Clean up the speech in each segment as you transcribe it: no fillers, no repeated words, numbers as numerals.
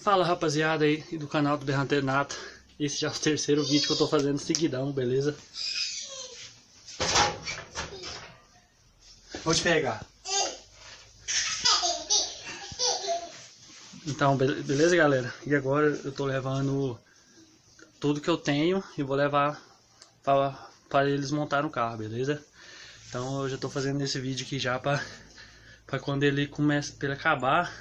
Fala rapaziada aí do canal do Berrantenato. Esse já é o terceiro vídeo que eu tô fazendo seguidão, beleza? Vou te pegar. Então, beleza galera? E agora eu tô levando tudo que eu tenho e vou levar para eles montar o carro, beleza? Então eu já tô fazendo esse vídeo aqui já para quando ele começa, pra ele acabar,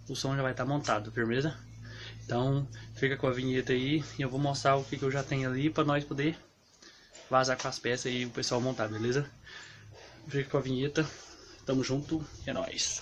o som já vai estar montado, firmeza? Então fica com a vinheta aí e eu vou mostrar o que eu já tenho ali para nós poder vazar com as peças e o pessoal montar, beleza? Fica com a vinheta, tamo junto, é nóis!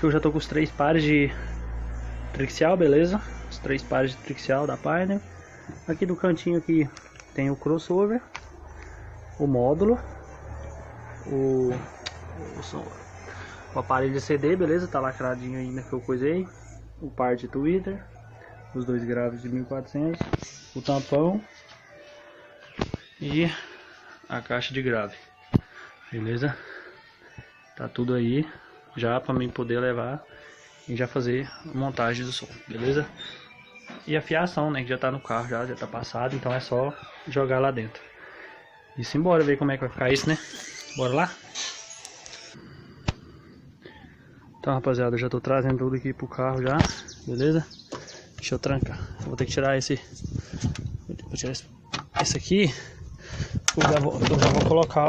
Eu já tô com os 3 pares de trixial, beleza? Os 3 pares de trixial da Pioneer. Aqui do cantinho aqui tem o crossover, o módulo, o aparelho de CD, beleza? Tá lacradinho ainda que eu coisei. O par de Twitter, os 2 graves de 1400, o tampão e a caixa de grave, beleza? Tá tudo aí já para mim poder levar e já fazer a montagem do som, beleza? E a fiação, né, que já tá no carro, já tá passado, então é só jogar lá dentro. E simbora ver como é que vai ficar isso, né? Bora lá? Então rapaziada, eu já tô trazendo tudo aqui pro carro já, beleza? Deixa eu trancar, eu vou ter que tirar esse, vou tirar esse aqui. Eu já vou colocar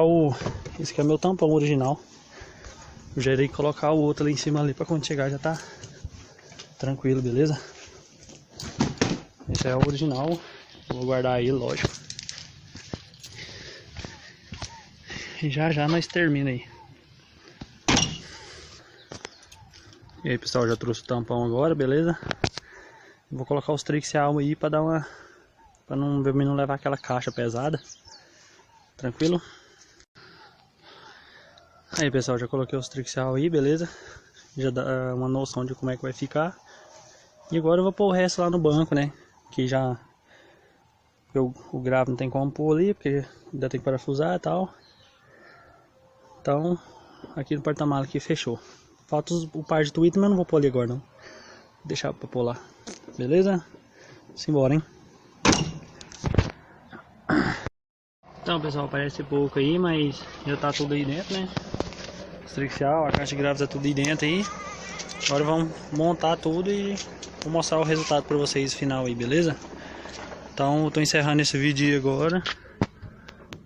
esse aqui é meu tampão original. Eu já irei colocar o outro ali em cima ali para quando chegar já tá tranquilo, beleza? Esse é o original, vou guardar aí, lógico. E já nós termina aí. E aí pessoal, já trouxe o tampão agora, beleza? Vou colocar os trixial aí para dar uma, para não levar aquela caixa pesada. Tranquilo? Aí pessoal, já coloquei os trixial aí, beleza? Já dá uma noção de como é que vai ficar. E agora eu vou pôr o resto lá no banco, né? Que já o grave não tem como pôr ali, porque ainda tem que parafusar e tal. Então, aqui no porta-malas aqui fechou. Falta o par de Twitter, mas eu não vou pôr ali agora não. Vou deixar pra pôr lá. Beleza? Simbora, hein? Então pessoal, parece pouco aí, mas já tá tudo aí dentro, né? Trixial, a caixa de graves é tudo aí dentro aí. Agora vamos montar tudo e vou mostrar o resultado para vocês final aí, beleza? Então eu tô encerrando esse vídeo aí agora.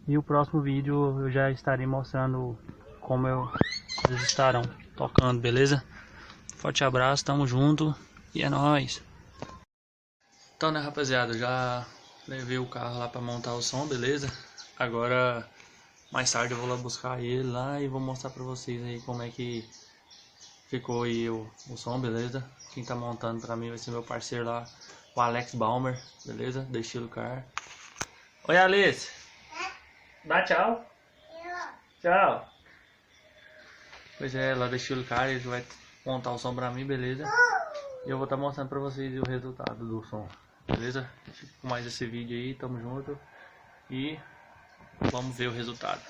E o próximo vídeo eu já estarei mostrando como eles estarão tocando, beleza? Forte abraço, tamo junto e é nóis! Então né rapaziada, eu já levei o carro lá para montar o som, beleza? Agora mais tarde eu vou lá buscar ele lá e vou mostrar pra vocês aí como é que ficou aí o som, beleza? Quem tá montando pra mim vai ser meu parceiro lá, o Alex Balmer, beleza? Da Estilo Car. Oi Alice! Dá tchau! Tchau! Pois é, lá da Estilo Car ele vai montar o som pra mim, beleza? E eu vou estar mostrando pra vocês o resultado do som, beleza? Fica com mais esse vídeo aí, tamo junto e vamos ver o resultado.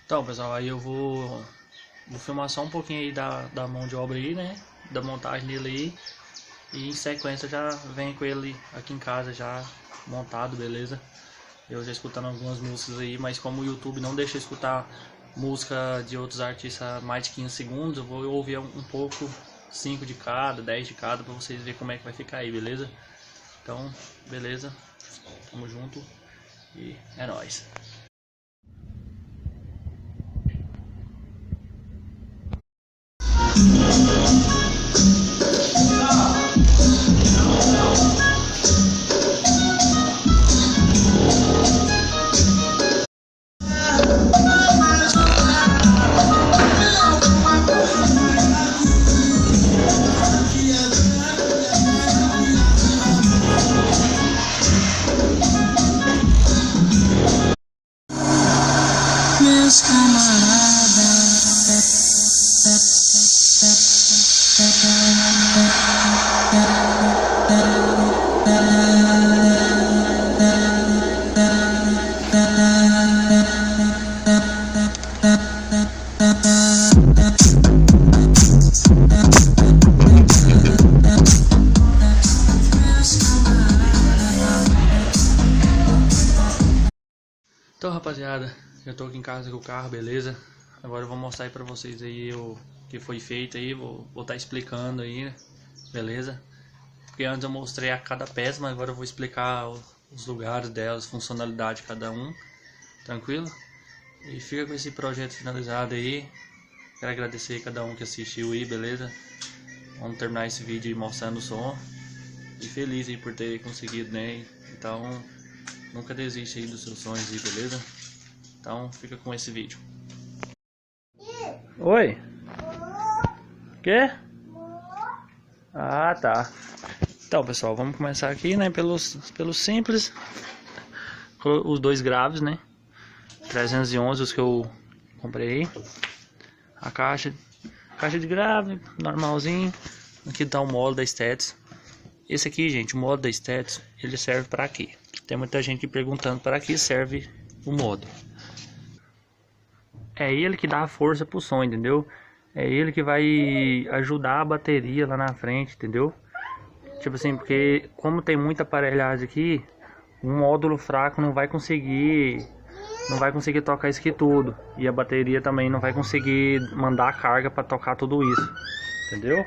Então pessoal, aí eu vou filmar só um pouquinho aí da mão de obra aí, né? Da montagem dele aí. E em sequência já venho com ele aqui em casa já montado, beleza? Eu já escutando algumas músicas aí, mas como o YouTube não deixa eu escutar música de outros artistas mais de 15 segundos, eu vou ouvir um pouco, 5 de cada, 10 de cada, pra vocês verem como é que vai ficar aí, beleza? Então, beleza? Tamo junto. E é nóis. Então, rapaziada, eu tô aqui em casa com o carro, beleza? Agora eu vou mostrar aí pra vocês aí o que foi feito aí, vou estar explicando aí, beleza? Porque antes eu mostrei a cada peça, mas agora eu vou explicar os lugares delas, funcionalidade de cada um, tranquilo? E fica com esse projeto finalizado aí. Quero agradecer a cada um que assistiu aí, beleza? Vamos terminar esse vídeo aí mostrando o som. E feliz aí por ter conseguido, né? Então, nunca desiste aí dos seus sonhos aí, beleza? Então, fica com esse vídeo. Oi? Quê? Ah, tá. Então, pessoal, vamos começar aqui, né? Pelos simples. Os dois graves, né? 311, os que eu comprei. A caixa de grave, normalzinho. Aqui tá o modo da Status. Esse aqui, gente, o modo da Status, ele serve para quê? Tem muita gente perguntando para que serve o modo. É ele que dá a força pro som, entendeu? É ele que vai ajudar a bateria lá na frente, entendeu? Tipo assim, porque como tem muita aparelhagem aqui, um módulo fraco não vai conseguir tocar isso aqui tudo. E a bateria também não vai conseguir mandar a carga para tocar tudo isso. Entendeu?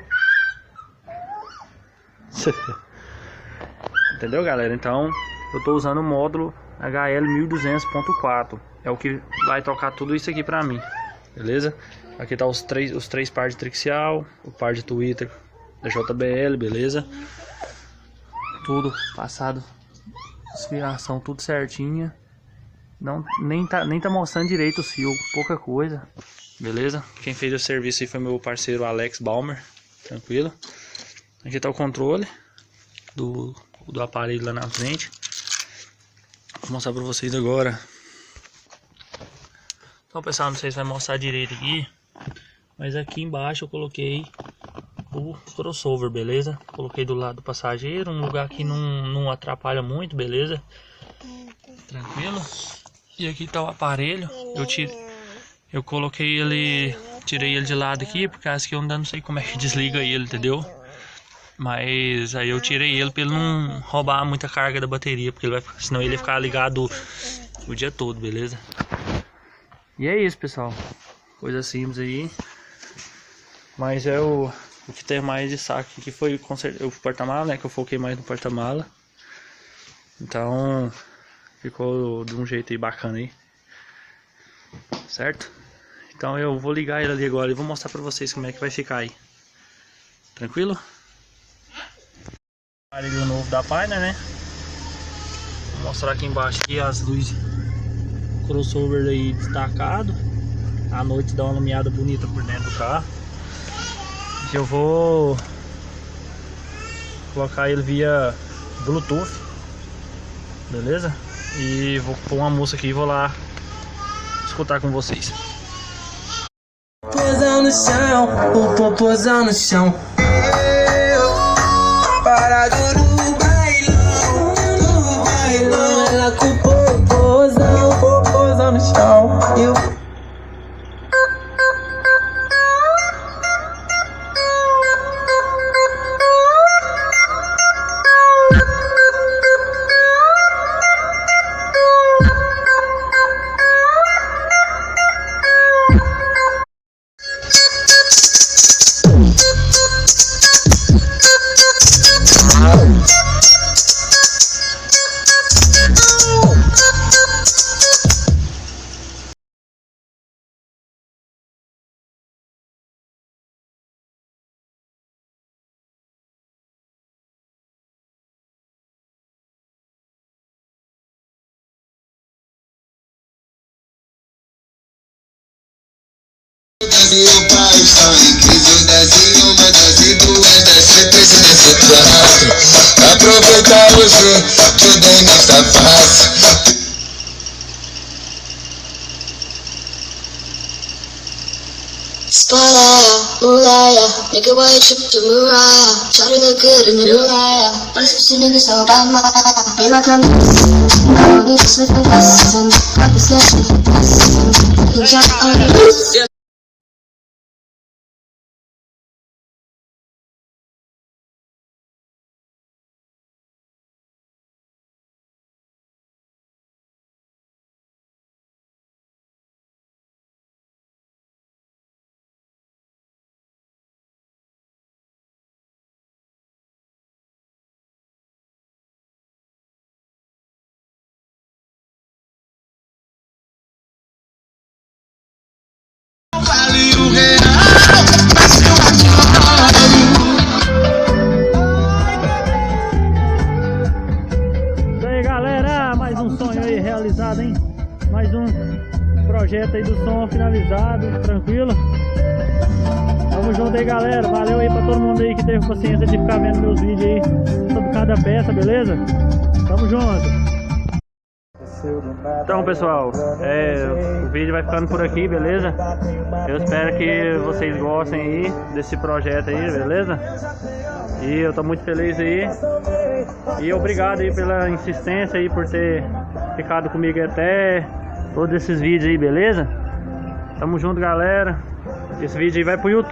Entendeu, galera? Então, eu tô usando o módulo HL 1200.4. É o que vai tocar tudo isso aqui pra mim. Beleza? Aqui tá os três par de trixial, o par de Twitter da JBL, beleza? Tudo passado, esfriação tudo certinha. Não, nem tá mostrando direito o fio, pouca coisa. Beleza? Quem fez o serviço aí foi meu parceiro Alex Balmer. Tranquilo? Aqui tá o controle do aparelho lá na frente. Vou mostrar pra vocês agora. Então, pessoal, não sei se vai mostrar direito aqui, mas aqui embaixo eu coloquei o crossover, beleza? Coloquei do lado do passageiro, um lugar que não atrapalha muito, beleza? Tranquilo? E aqui tá o aparelho. Eu coloquei ele, tirei ele de lado aqui, porque acho que eu ainda não sei como é que desliga ele, entendeu? Mas aí eu tirei ele pra ele não roubar muita carga da bateria, porque senão ele ia ficar ligado o dia todo, beleza? E é isso, pessoal. Coisa simples aí. Mas é o que tem mais de saque que foi o porta-mala, né? Que eu foquei mais no porta-mala. Então ficou de um jeito aí bacana aí. Certo? Então eu vou ligar ele ali agora e vou mostrar pra vocês como é que vai ficar aí. Tranquilo? Aparelho novo da Pioneer, né? Vou mostrar aqui embaixo aqui as luzes crossover aí destacado. À noite dá uma lumiada bonita por dentro do carro. Eu vou colocar ele via Bluetooth, beleza? E vou pôr uma música aqui e vou lá escutar com vocês. Popozão no chão, o popozão no chão. Parado no bailão, ela com o popozão no chão. Meu pai está em crise, desce uma, desce duas, desce três, desce quatro. Aproveitar hoje, tudo ainda está fácil. Spotlight, Uriah, make it white trip to Mariah. Try to look good in the new light. But it's in this all by my be like I'm I don't need to slip and listen. Practice that, listen. Jump on it. rapaziada, hein? Mais um projeto aí do som finalizado, tranquilo? Tamo junto aí, galera. Valeu aí pra todo mundo aí que teve paciência de ficar vendo meus vídeos aí sobre cada peça, beleza? Tamo junto. Então, pessoal, o vídeo vai ficando por aqui, beleza? Eu espero que vocês gostem aí desse projeto aí, beleza? E eu tô muito feliz aí. E obrigado aí pela insistência aí, por ter ficado comigo até todos esses vídeos aí, beleza? Tamo junto, galera. Esse vídeo aí vai pro YouTube.